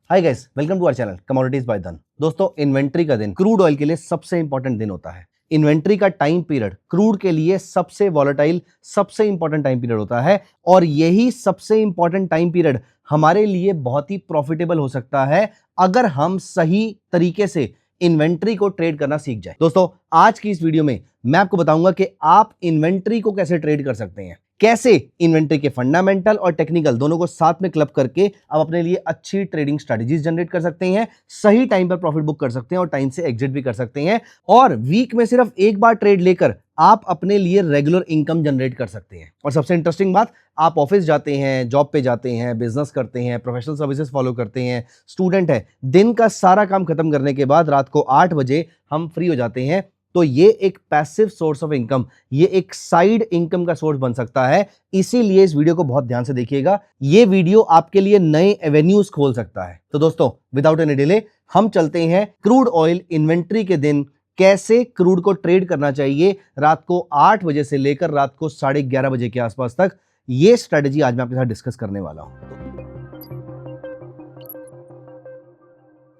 Hi guys, welcome to our channel commodities by Dhan. दोस्तों, inventory का दिन क्रूड ऑयल के लिए सबसे इंपॉर्टेंट दिन होता है। इन्वेंट्री का टाइम पीरियड क्रूड के लिए सबसे वॉलेटाइल, सबसे इंपॉर्टेंट टाइम पीरियड होता है और यही सबसे इंपॉर्टेंट टाइम पीरियड हमारे लिए बहुत ही प्रॉफिटेबल हो सकता है अगर हम सही तरीके से इन्वेंट्री को ट्रेड करना सीख जाए। दोस्तों, आज की इस वीडियो में मैं आपको बताऊंगा कि आप इन्वेंट्री को कैसे ट्रेड कर सकते हैं, कैसे इन्वेंट्री के फंडामेंटल और टेक्निकल दोनों को साथ में क्लब करके आप अपने लिए अच्छी ट्रेडिंग स्ट्रेटजीज जनरेट कर सकते हैं, सही टाइम पर प्रॉफिट बुक कर सकते हैं और टाइम से एग्जिट भी कर सकते हैं और वीक में सिर्फ एक बार ट्रेड लेकर आप अपने लिए रेगुलर इनकम जनरेट कर सकते हैं। और सबसे इंटरेस्टिंग बात, आप ऑफिस जाते हैं, जॉब पे जाते हैं, बिजनेस करते हैं, प्रोफेशनल सर्विसेज फॉलो करते हैं, स्टूडेंट है, दिन का सारा काम खत्म करने के बाद रात को 8 बजे हम फ्री हो जाते हैं, तो ये एक पैसिव सोर्स ऑफ इनकम, ये एक साइड इनकम का सोर्स बन सकता है। इसीलिए इस वीडियो को बहुत ध्यान से देखिएगा, ये वीडियो आपके लिए नए एवेन्यूज खोल सकता है। तो दोस्तों, विदाउट एनी डिले हम चलते हैं क्रूड ऑयल इन्वेंट्री के दिन कैसे क्रूड को ट्रेड करना चाहिए रात को 8 बजे से लेकर रात को 11:30 बजे के आसपास तक। ये स्ट्रेटेजी आज मैं आपके साथ डिस्कस करने वाला हूं।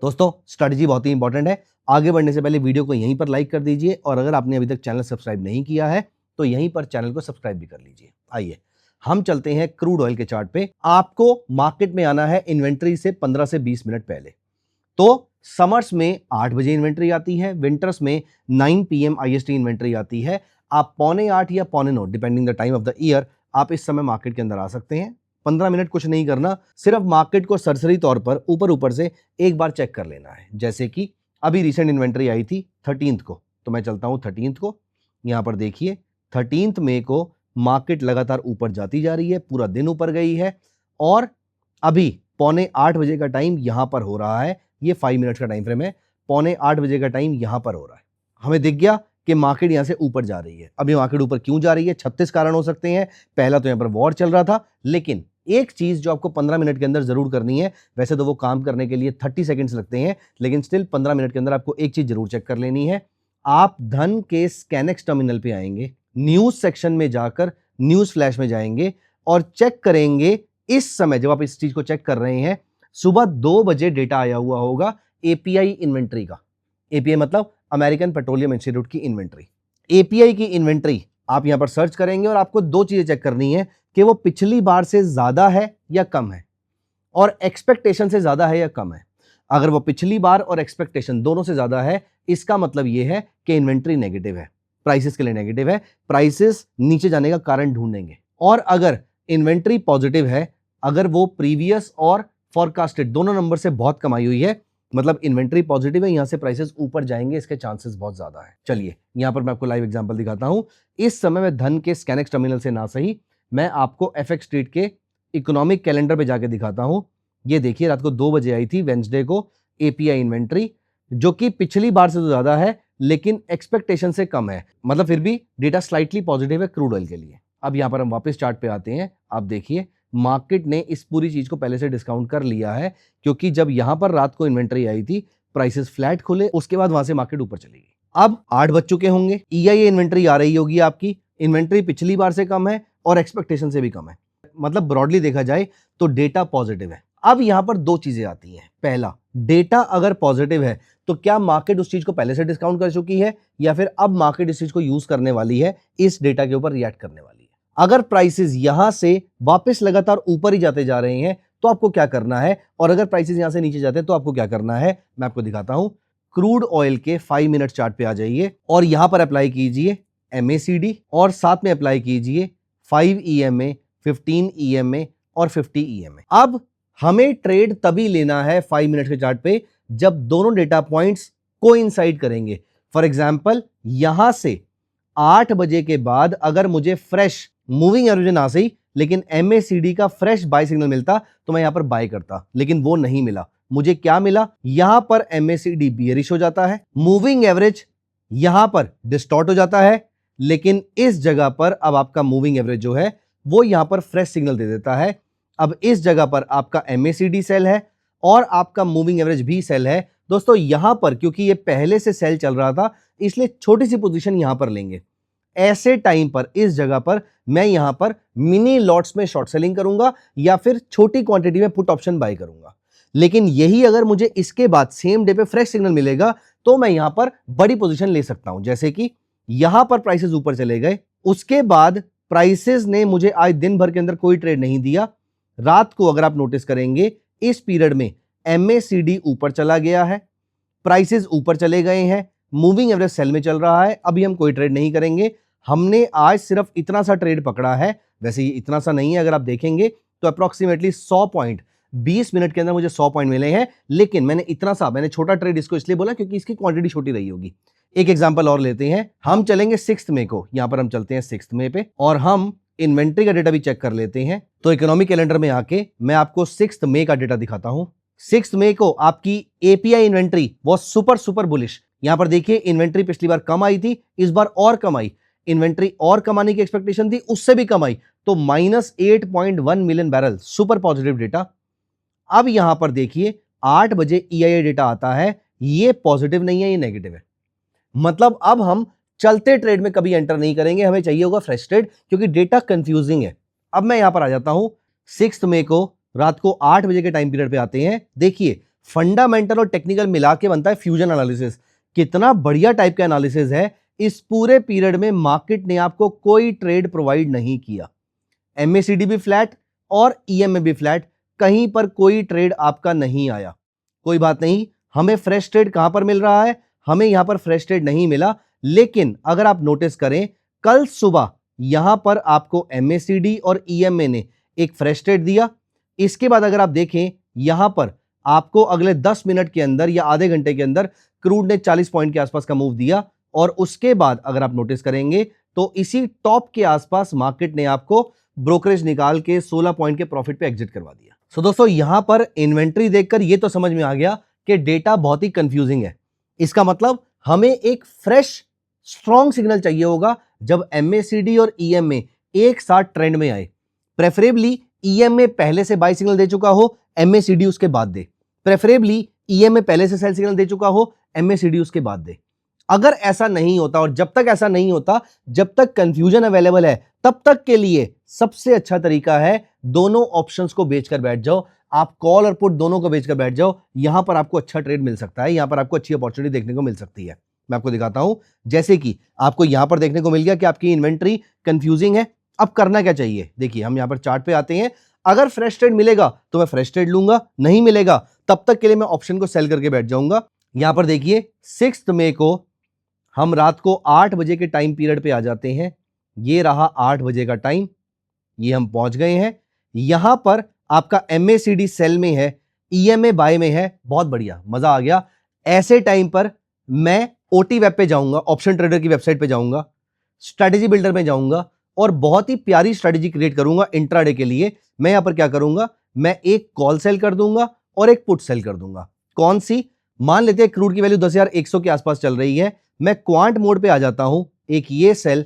दोस्तों, स्ट्रेटेजी बहुत ही इंपॉर्टेंट है। आगे बढ़ने से पहले वीडियो को यहीं पर लाइक कर दीजिए और अगर आपने अभी तक चैनल सब्सक्राइब नहीं किया है तो यहीं पर चैनल को सब्सक्राइब भी कर लीजिए। आइए हम चलते हैं क्रूड ऑयल के चार्ट पे। आपको मार्केट में आना है इन्वेंट्री से 15 से 20 मिनट पहले। तो समर्स में 8 बजे इन्वेंट्री आती है, विंटर्स में 9 PM IST इन्वेंट्री आती है। आप 7:45 या 9:15 depending the time of the year आप इस समय मार्केट के अंदर आ सकते हैं। 15 मिनट कुछ नहीं करना, सिर्फ मार्केट को सरसरी तौर पर ऊपर से एक बार चेक कर लेना है। जैसे कि अभी रिसेंट इन्वेंट्री आई थी 13th को, तो मैं चलता हूं 13th को। यहां पर देखिए 13 मई को मार्केट लगातार ऊपर जाती जा रही है, पूरा दिन ऊपर गई है और अभी 7:45 बजे का टाइम यहां पर हो रहा है। ये 5 मिनट्स का टाइम फ्रेम है। 7:45 बजे का टाइम यहां पर हो रहा है। हमें दिख गया कि मार्केट यहां से ऊपर जा रही है। अभी मार्केट ऊपर क्यों जा रही है? 36 कारण हो सकते हैं। पहला तो यहां पर वॉर चल रहा था, लेकिन एक चीज जो आपको 15 मिनट के अंदर जरूर करनी है, वैसे तो वो काम करने के लिए 30 सेकंड्स लगते हैं, लेकिन स्टिल 15 मिनट के अंदर आपको एक चीज जरूर चेक कर लेनी है। आप धन के स्कैनेक्स टर्मिनल पे आएंगे, न्यूज सेक्शन में जाकर न्यूज फ्लैश में जाएंगे और चेक करेंगे। इस समय जब आप इस चीज को चेक कर रहे हैं, सुबह 2 बजे डेटा आया हुआ होगा एपीआई इन्वेंट्री का। एपीआई मतलब अमेरिकन पेट्रोलियम इंस्टीट्यूट की इन्वेंट्री। एपीआई की इन्वेंट्री आप यहां पर सर्च करेंगे और आपको दो चीजें चेक करनी है कि वो पिछली बार से ज्यादा है या कम है और एक्सपेक्टेशन से ज्यादा है या कम है। अगर वो पिछली बार और एक्सपेक्टेशन दोनों से ज्यादा है, इसका मतलब यह है कि इन्वेंट्री नेगेटिव है, प्राइसेस के लिए नेगेटिव है, प्राइसेस नीचे जाने का कारण ढूंढेंगे। और अगर इन्वेंट्री पॉजिटिव है, अगर वो प्रीवियस और फॉरकास्टेड दोनों नंबर से बहुत कमाई हुई है, मतलब इन्वेंट्री पॉजिटिव है, यहां से प्राइसेस ऊपर जाएंगे, इसके चांसेस बहुत ज्यादा है। चलिए यहां पर मैं आपको लाइव एग्जांपल दिखाता हूं। इस समय मैं धन के स्कैनेक्स टर्मिनल से ना सही, मैं आपको एफएक्स स्ट्रीट के इकोनॉमिक कैलेंडर पे जाके दिखाता हूं। ये देखिए, रात को 2 बजे आई थी वेंसडे को एपीआई इन्वेंट्री, जो कि पिछली बार से तो ज्यादा है लेकिन एक्सपेक्टेशन से कम है, मतलब फिर भी डेटा स्लाइटली पॉजिटिव है क्रूड ऑयल के लिए। अब यहां पर हम वापस चार्ट पे आते हैं। आप देखिए, मार्केट ने इस पूरी चीज को पहले से डिस्काउंट कर लिया है, क्योंकि जब यहां पर रात को इन्वेंट्री आई थी, प्राइसेस फ्लैट खुले, उसके बाद वहां से मार्केट ऊपर चली गई। अब 8 बज चुके होंगे, ईआईए इन्वेंट्री आ रही होगी आपकी, इन्वेंट्री पिछली बार से कम है और एक्सपेक्टेशन से भी कम है, मतलब ब्रॉडली देखा जाए तो डेटा पॉजिटिव है। अब यहां पर दो चीजें आती हैं। पहला, डेटा अगर पॉजिटिव है तो क्या मार्केट उस चीज को पहले से डिस्काउंट कर चुकी है या फिर अब मार्केट इस चीज को यूज करने वाली है, इस डेटा के ऊपर रिएक्ट करने वाली है। अगर प्राइसेस यहां से वापस लगातार ऊपर ही जाते जा रहे हैं तो आपको क्या करना है, और अगर प्राइसेस यहां से नीचे जाते हैं तो आपको क्या करना है, मैं आपको दिखाता हूं। क्रूड ऑयल के 5 मिनट चार्ट पे आ जाइए और यहां पर अप्लाई कीजिए MACD और साथ में अप्लाई कीजिए 5 EMA, 15 EMA और 50 EMA। अब हमें ट्रेड तभी लेना है 5 मिनट के चार्ट पे जब दोनों डेटा पॉइंट्स कोइंसाइड करेंगे। फॉर एग्जांपल, यहां से 8 बजे के बाद अगर मुझे फ्रेश मूविंग एवरेज ना सही लेकिन MACD का फ्रेश बाय सिग्नल मिलता तो मैं यहां पर बाय करता, लेकिन वो नहीं मिला। मुझे क्या मिला, यहां पर MACD बियरिश हो जाता है, मूविंग एवरेज यहां पर डिस्टॉर्ट हो जाता है, लेकिन इस जगह पर अब आपका मूविंग एवरेज जो है वो यहां पर फ्रेश सिग्नल दे देता है। अब इस जगह पर आपका MACD सेल है और आपका मूविंग एवरेज भी सेल है। दोस्तों, यहां पर क्योंकि ये पहले से सेल चल रहा था, इसलिए छोटी सी पोजीशन यहां पर लेंगे। ऐसे टाइम पर इस जगह पर मैं यहां पर मिनी लॉट्स में शॉर्ट सेलिंग करूंगा या फिर छोटी क्वांटिटी में पुट ऑप्शन बाय करूंगा। लेकिन यही अगर मुझे इसके बाद सेम डे पे फ्रेश सिग्नल मिलेगा तो मैं यहां पर बड़ी पोजीशन ले सकता हूं। जैसे कि यहां पर प्राइसेस ऊपर चले गए, उसके बाद प्राइसेस ने मुझे आज दिन भर के अंदर कोई ट्रेड नहीं दिया। रात को अगर आप नोटिस करेंगे इस पीरियड में MACD ऊपर चला गया है, प्राइसेस ऊपर चले गए हैं, मूविंग एवरेज सेल में चल रहा है। अभी हम कोई ट्रेड नहीं करेंगे, हमने आज सिर्फ इतना सा ट्रेड पकड़ा है। वैसे ये इतना सा नहीं है, अगर आप देखेंगे तो अप्रोक्सीमेटली 100 पॉइंट 20 मिनट के अंदर मुझे 100 पॉइंट मिले हैं, लेकिन मैंने छोटा ट्रेड इसको इसलिए बोला क्योंकि इसकी क्वांटिटी छोटी रही होगी। एक एग्जांपल और लेते हैं, हम चलेंगे 6 मई को, यहां पर हम चलते हैं 6 मई पे और हम इन्वेंट्री का डेटा भी चेक कर लेते हैं। तो इकोनॉमिक कैलेंडर में आके मैं आपको 6 मई का डेटा दिखाता हूं। 6 मई को आपकी API इन्वेंट्री वो सुपर बुलिश। यहां पर देखिए इन्वेंट्री पिछली बार कम आई थी, इस बार और कम आई, इन्वेंट्री और कम आने की एक्सपेक्टेशन थी, उससे भी कम आई, तो -8.1 million barrel, super positive data. अब यहां पर देखिए 8 बजे EIA डेटा आता है, ये पॉजिटिव नहीं है, ये नेगेटिव है। मतलब अब हम चलते ट्रेड में कभी एंटर नहीं करेंगे, हमें चाहिए होगा फ्रेश ट्रेड, क्योंकि डेटा कंफ्यूजिंग है। अब मैं यहां पर आ जाता हूं 6 मई को रात को 8 बजे के टाइम पीरियड पे आते हैं। देखिए फंडामेंटल और टेक्निकल मिला के बनता है फ्यूजन एनालिसिस। कितना बढ़िया टाइप का एनालिसिस है। इस पूरे पीरियड में मार्केट ने आपको कोई ट्रेड प्रोवाइड नहीं किया, MACD भी फ्लैट और EMA भी फ्लैट, कहीं पर कोई ट्रेड आपका नहीं आया। कोई बात नहीं, हमें फ्रेश ट्रेड कहां पर मिल रहा है, हमें यहां पर फ्रेश ट्रेड नहीं मिला। लेकिन अगर आप नोटिस करें कल सुबह यहां पर आपको MACD और EMA ने एक फ्रेश ट्रेड दिया। इसके बाद अगर आप देखें यहां पर आपको अगले 10 मिनट के अंदर या आधे घंटे के अंदर क्रूड ने 40 पॉइंट के आसपास का मूव दिया और उसके बाद अगर आप नोटिस करेंगे तो इसी टॉप के आसपास मार्केट ने आपको ब्रोकरेज निकाल के 16 पॉइंट के प्रॉफिट पे एग्जिट करवा दिया। सो दोस्तों यहां पर इन्वेंट्री देखकर यह तो समझ में आ गया कि डेटा बहुत ही कंफ्यूजिंग है। इसका मतलब हमें एक फ्रेश स्ट्रॉन्ग सिग्नल चाहिए होगा जब MACD और EMA एक साथ ट्रेंड में आए। प्रेफरेबली EMA पहले से बाय सिग्नल दे चुका हो, MACD उसके बाद दे। प्रेफरेबली EMA पहले से सेल सिग्नल दे चुका हो, MACD उसके बाद दे। अगर ऐसा नहीं होता और जब तक ऐसा नहीं होता, जब तक कंफ्यूजन अवेलेबल है, तब तक के लिए सबसे अच्छा तरीका है दोनों ऑप्शंस को बेचकर बैठ जाओ। आप कॉल और पुट दोनों को बेचकर बैठ जाओ, यहां पर आपको अच्छा ट्रेड मिल सकता है, यहां पर आपको अच्छी अपॉर्चुनिटी देखने को मिल सकती है। मैं आपको दिखाता हूं, जैसे कि आपको यहां पर देखने को मिल गया कि आपकी इन्वेंट्री कंफ्यूजिंग है। अब करना क्या चाहिए, देखिए हम यहां पर चार्ट पे आते हैं। अगर फ्रेश ट्रेड मिलेगा तो मैं फ्रेश ट्रेड लूंगा, नहीं मिलेगा तब तक के लिए मैं ऑप्शन को सेल करके बैठ जाऊंगा। यहां पर देखिए 6 मई को हम रात को 8 बजे के टाइम पीरियड पे आ जाते हैं। ये रहा 8 बजे का टाइम, ये हम पहुंच गए हैं। यहां पर आपका MACD सेल में है, EMA बाय में है, बहुत बढ़िया, मजा आ गया। ऐसे टाइम पर मैं OT वेब पे जाऊंगा, ऑप्शन ट्रेडर की वेबसाइट पे जाऊंगा, स्ट्रेटेजी बिल्डर में जाऊंगा और बहुत ही प्यारी स्ट्रेटेजी क्रिएट करूंगा इंट्राडे के लिए। मैं यहां पर क्या करूंगा, मैं एक कॉल सेल कर दूंगा और एक पुट सेल कर दूंगा। कौन सी, मान लेते हैं क्रूड की वैल्यू 10,100 के आसपास चल रही है, मैं क्वांट मोड पे आ जाता हूं, एक ये सेल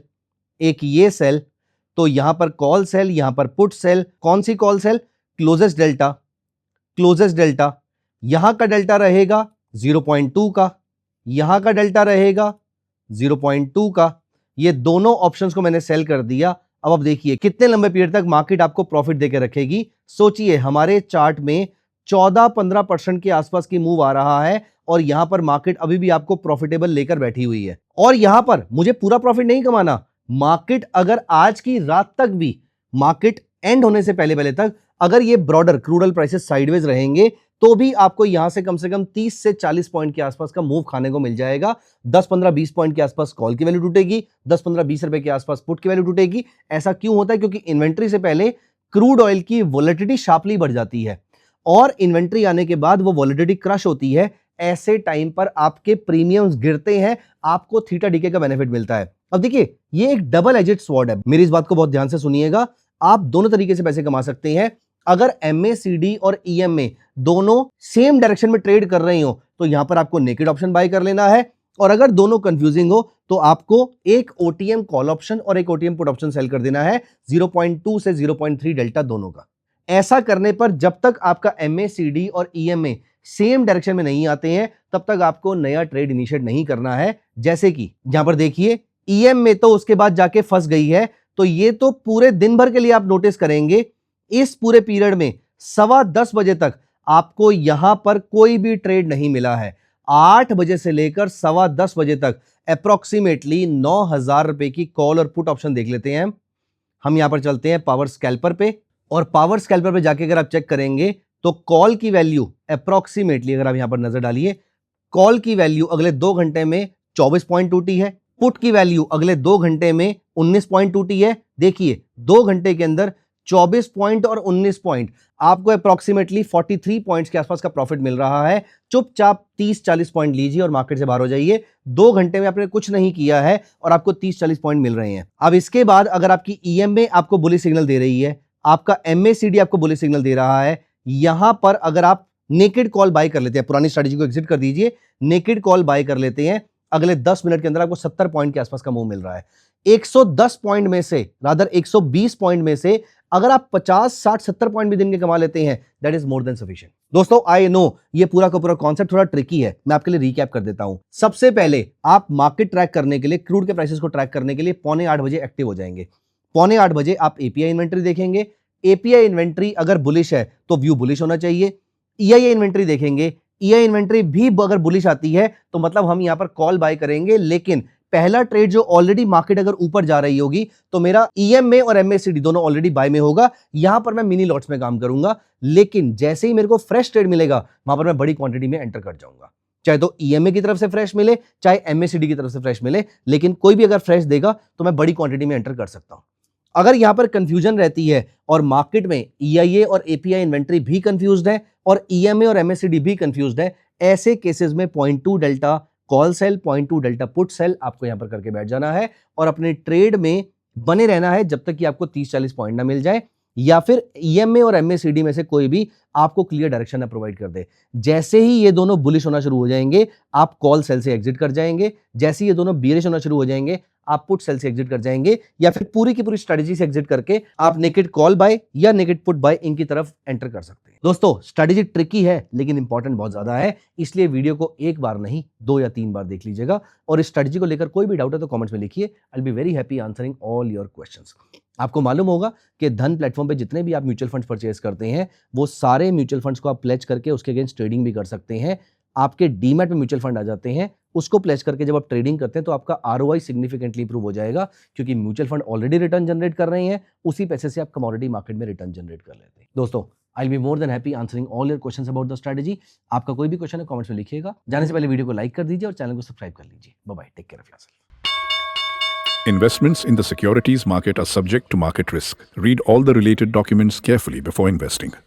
एक ये सेल, तो यहां पर कॉल सेल, यहां पर पुट सेल। कौन सी कॉल सेल, क्लोजेस्ट डेल्टा, यहां का डेल्टा रहेगा 0.2 का, यहां का डेल्टा रहेगा 0.2 का। ये दोनों ऑप्शंस को मैंने सेल कर दिया। अब आप देखिए कितने लंबे पीरियड तक मार्केट आपको प्रॉफिट देकर रखेगी। सोचिए हमारे चार्ट में 14-15% के आसपास की मूव आ रहा है और यहां पर मार्केट अभी भी आपको प्रॉफिटेबल लेकर बैठी हुई है। और यहां पर मुझे पूरा प्रॉफिट नहीं कमाना, मार्केट अगर आज की रात तक भी, मार्केट एंड होने से पहले तक अगर ये broader crude oil prices sideways रहेंगे तो भी आपको यहां से कम 30 से 40 पॉइंट के आसपास का मूव खाने को मिल जाएगा। 10-15-20 पॉइंट के आसपास कॉल की वैल्यू टूटेगी, 10-15-20 रुपए के आसपास पुट की वैल्यू टूटेगी। ऐसा क्यों होता है, क्योंकि इन्वेंट्री से पहले क्रूड ऑयल की वोलेटिलिटी शार्पली बढ़ जाती है और इन्वेंट्री आने के बाद वो वोलेटिलिटी क्रश होती है। ऐसे टाइम पर आपके प्रीमियम्स गिरते हैं, आपको थीटा डीके का बेनिफिट मिलता है। अब देखिए ये एक डबल एजेड स्वॉर्ड है, मेरी इस बात को बहुत ध्यान से सुनिएगा। आप दोनों तरीके से पैसे कमा सकते हैं। अगर MACD और EMA दोनों सेम डायरेक्शन में ट्रेड कर रही हो तो यहां पर आपको नेकेड ऑप्शन बाय कर लेना है, और अगर दोनों कंफ्यूजिंग हो तो आपको एक OTM कॉल ऑप्शन और एक OTM पुट ऑप्शन सेल कर देना है 0.2 से 0.3 डेल्टा दोनों का। ऐसा करने पर जब तक आपका MACD और EMA सेम डायरेक्शन में नहीं आते हैं तब तक आपको नया ट्रेड इनिशिएट नहीं करना है। जैसे कि यहां पर देखिए EMA तो उसके बाद जाके फंस गई है, तो ये तो पूरे दिन भर के लिए आप नोटिस करेंगे इस पूरे पीरियड में 10:15 बजे तक आपको यहां पर कोई भी ट्रेड नहीं मिला है। 8 बजे से लेकर 10:15 बजे तक अप्रोक्सीमेटली 9,000 रुपए की कॉल और पुट ऑप्शन देख लेते हैं। हम यहां पर चलते हैं पावर स्कैल्पर पे, और पावर स्कैल्पर पे जाके अगर आप चेक करेंगे तो कॉल की वैल्यू अप्रोक्सीमेटली, अगर आप यहां पर नजर डालिए, कॉल की वैल्यू अगले 2 घंटे में 24.2 है, पुट की वैल्यू अगले 2 घंटे में 19.2 है। देखिए 2 घंटे के अंदर 24 पॉइंट और 19 पॉइंट, आपको अप्रोक्सीमेटली 43 पॉइंट्स के आसपास का प्रॉफिट मिल रहा है। चुपचाप 30-40 पॉइंट लीजिए और मार्केट से बाहर हो जाइए। 2 घंटे में आपने कुछ नहीं किया है और आपको 30-40 पॉइंट मिल रहे हैं। अब इसके बाद अगर आपकी ईएमए आपको बुलिश सिग्नल दे रही है, आपका एमएसीडी आपको बुलिश सिग्नल दे रहा है, यहां पर अगर आप नेकेड कॉल बाय कर लेते हैं, पुरानी स्ट्रेटजी को एग्जिट कर दीजिए, नेकेड कॉल बाय कर लेते हैं, अगले 10 मिनट के अंदर आपको 70 पॉइंट के आसपास का मूव मिल रहा है। 110 पॉइंट में से, रादर 120 पॉइंट में से अगर आप 50, 60, 70 पॉइंट भी दिन के कमा लेते हैं, that is more than sufficient. दोस्तों आई नो ये पूरा का पूरा कॉन्सेप्ट थोड़ा ट्रिकी है, मैं आपके लिए रिकैप कर देता हूं। सबसे पहले आप मार्केट ट्रैक करने के लिए, क्रूड के प्राइसेस को ट्रैक करने के लिए 7:45 बजे एक्टिव हो जाएंगे। 7:45 बजे आप एपीआई इन्वेंट्री देखेंगे। एपीआई इन्वेंट्री अगर बुलिश है तो व्यू बुलिश होना चाहिए। ईआईए इन्वेंट्री देखेंगे, ईआई इन्वेंट्री भी अगर बुलिश आती है तो मतलब हम यहां पर कॉल बाय करेंगे। लेकिन पहला ट्रेड जो ऑलरेडी मार्केट अगर ऊपर जा रही होगी तो मेरा ईएमए और एमएसीडी दोनों ऑलरेडी बाय में होगा, यहां पर मैं मिनी लॉट्स में काम करूंगा। लेकिन जैसे ही मेरे को फ्रेश ट्रेड मिलेगा वहां पर मैं बड़ी क्वांटिटी में एंटर कर जाऊंगा, चाहे तो ईएमए की तरफ से फ्रेश मिले चाहे एमएसीडी की तरफ से फ्रेश मिले, लेकिन कोई भी अगर फ्रेश देगा तो मैं बड़ी क्वांटिटी में एंटर कर सकता हूं। अगर यहां पर कंफ्यूजन रहती है और मार्केट में ईआईए और एपीआई इन्वेंट्री भी कंफ्यूज्ड है और ईएमए और एमएसीडी भी कंफ्यूज्ड है, ऐसे केसेस में 0.2 delta call sell, 0.2 delta put sell आपको यहां पर करके बैठ जाना है और अपने ट्रेड में बने रहना है जब तक कि आपको 30-40 पॉइंट ना मिल जाए या फिर ईएमए और एमएसीडी में से कोई भी आपको क्लियर डायरेक्शन ना प्रोवाइड कर दे। जैसे ही ये दोनों बुलिश होना शुरू हो जाएंगे आप कॉल सेल से एग्जिट कर जाएंगे, जैसे ही ये दोनों बियरिश होना शुरू हो जाएंगे आप पुट सेल से एग्जिट कर जाएंगे, या फिर पूरी की पूरी स्ट्रेटजी से एग्जिट करके आप नेकेड कॉल बाय या नेकेड पुट बाय इनकी तरफ एंटर कर सकते हैं। दोस्तों स्ट्रेटजी ट्रिकी है लेकिन इंपॉर्टेंट बहुत ज्यादा है, इसलिए वीडियो को एक बार नहीं 2 या 3 बार देख लीजिएगा। और इस स्ट्रेटजी को लेकर कोई भी डाउट है तो कमेंट्स में लिखिए, I will be very happy answering all your questions. आपको मालूम होगा कि धन प्लेटफॉर्म पे जितने भी आप म्यूचुअल फंड्स परचेज करते हैं वो सारे म्यूचुअल फंड्स को आप प्लेज करके उसके अगेंस्ट ट्रेडिंग भी कर सकते हैं। आपके डीमैट में म्यूचुअल फंड आ जाते हैं, उसको प्लेज करके जब आप ट्रेडिंग करते हैं तो आपका आरओआई सिग्निफिकेंटली इंप्रूव हो जाएगा, क्योंकि mutual fund already return generate कर रहे हैं, उसी पैसे से आप कमोडिटी मार्केट में रिटर्न जनरेट कर लेते हैं। दोस्तों I will be more than happy answering all your questions about the strategy. आपका कोई भी क्वेश्चन है कमेंट्स में लिखिएगा। जाने से पहले वीडियो को लाइक कर दीजिए और चैनल को सब्सक्राइब कर लीजिए। Bye bye, take care of yourself. Investments in the securities market are subject to market risk. Read all the related documents carefully before investing.